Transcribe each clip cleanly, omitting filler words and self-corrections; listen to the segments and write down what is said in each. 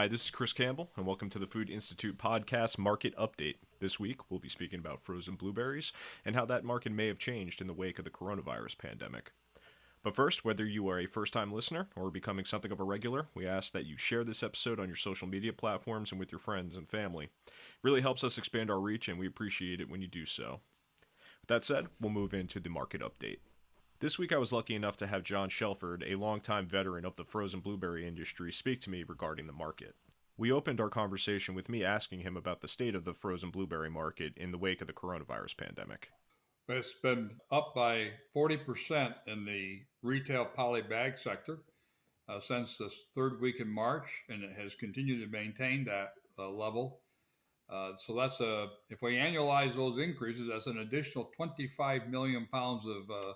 Hi, this is Chris Campbell, and welcome to the Food Institute Podcast Market Update. This week, we'll be speaking about frozen blueberries and how that market may have changed in the wake of the coronavirus pandemic. But first, whether you are a first-time listener or becoming something of a regular, we ask that you share this episode on your social media platforms and with your friends and family. It really helps us expand our reach, and we appreciate it when you do so. With that said, we'll move into the market update. This week I was lucky enough to have John Shelford, a longtime veteran of the frozen blueberry industry, speak to me regarding the market. We opened our conversation with me asking him about the state of the frozen blueberry market in the wake of the coronavirus pandemic. It's been up by 40% in the retail poly bag sector since the third week in March, and it has continued to maintain that level. So that's if we annualize those increases, that's an additional 25 million pounds of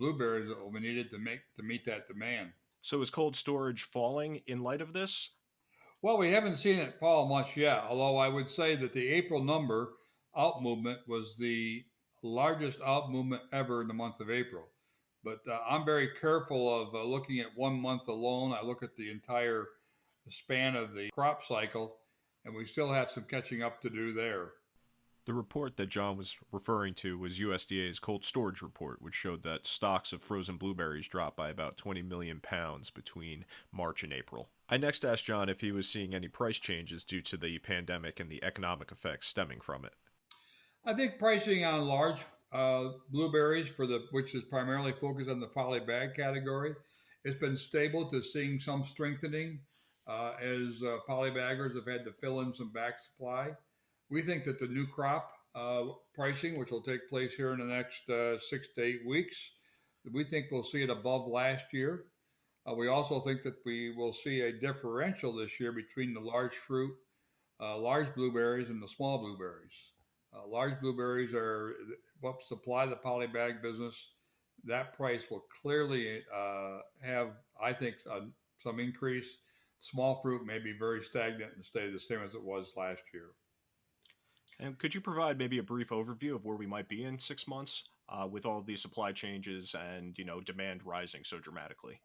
blueberries that will be needed to meet that demand. So is cold storage falling in light of this? Well, we haven't seen it fall much yet, although I would say that the April number out movement was the largest out movement ever in the month of April. But I'm very careful of looking at 1 month alone. I look at the entire span of the crop cycle, and we still have some catching up to do there. The report that John was referring to was USDA's cold storage report, which showed that stocks of frozen blueberries dropped by about 20 million pounds between March and April. I next asked John if he was seeing any price changes due to the pandemic and the economic effects stemming from it. I think pricing on large blueberries, which is primarily focused on the poly bag category, it's been stable to seeing some strengthening as polybaggers have had to fill in some back supply. We think that the new crop pricing, which will take place here in the next 6 to 8 weeks, we think we'll see it above last year. We also think that we will see a differential this year between the large fruit, large blueberries, and the small blueberries. Large blueberries are what supply the poly bag business. That price will clearly have, I think, some increase. Small fruit may be very stagnant and stay the same as it was last year. And could you provide maybe a brief overview of where we might be in 6 months with all of these supply changes and, demand rising so dramatically?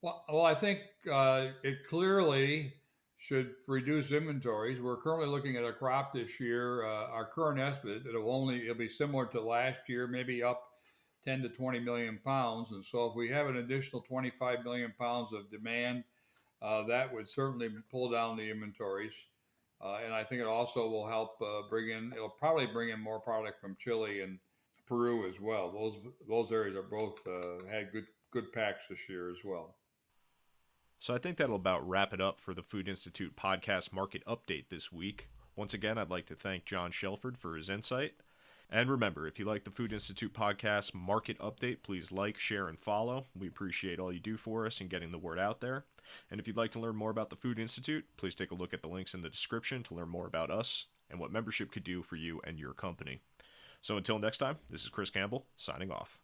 Well, I think it clearly should reduce inventories. We're currently looking at a crop this year. Our current estimate, it'll be similar to last year, maybe up 10 to 20 million pounds. And so if we have an additional 25 million pounds of demand, that would certainly pull down the inventories. And I think it also will help it'll probably bring in more product from Chile and Peru as well. Those areas are both had good packs this year as well. So I think that'll about wrap it up for the Food Institute Podcast Market Update this week. Once again, I'd like to thank John Shelford for his insight. And remember, if you like the Food Institute Podcast Market Update, please like, share, and follow. We appreciate all you do for us in getting the word out there. And if you'd like to learn more about the Food Institute, please take a look at the links in the description to learn more about us and what membership could do for you and your company. So until next time, this is Chris Campbell, signing off.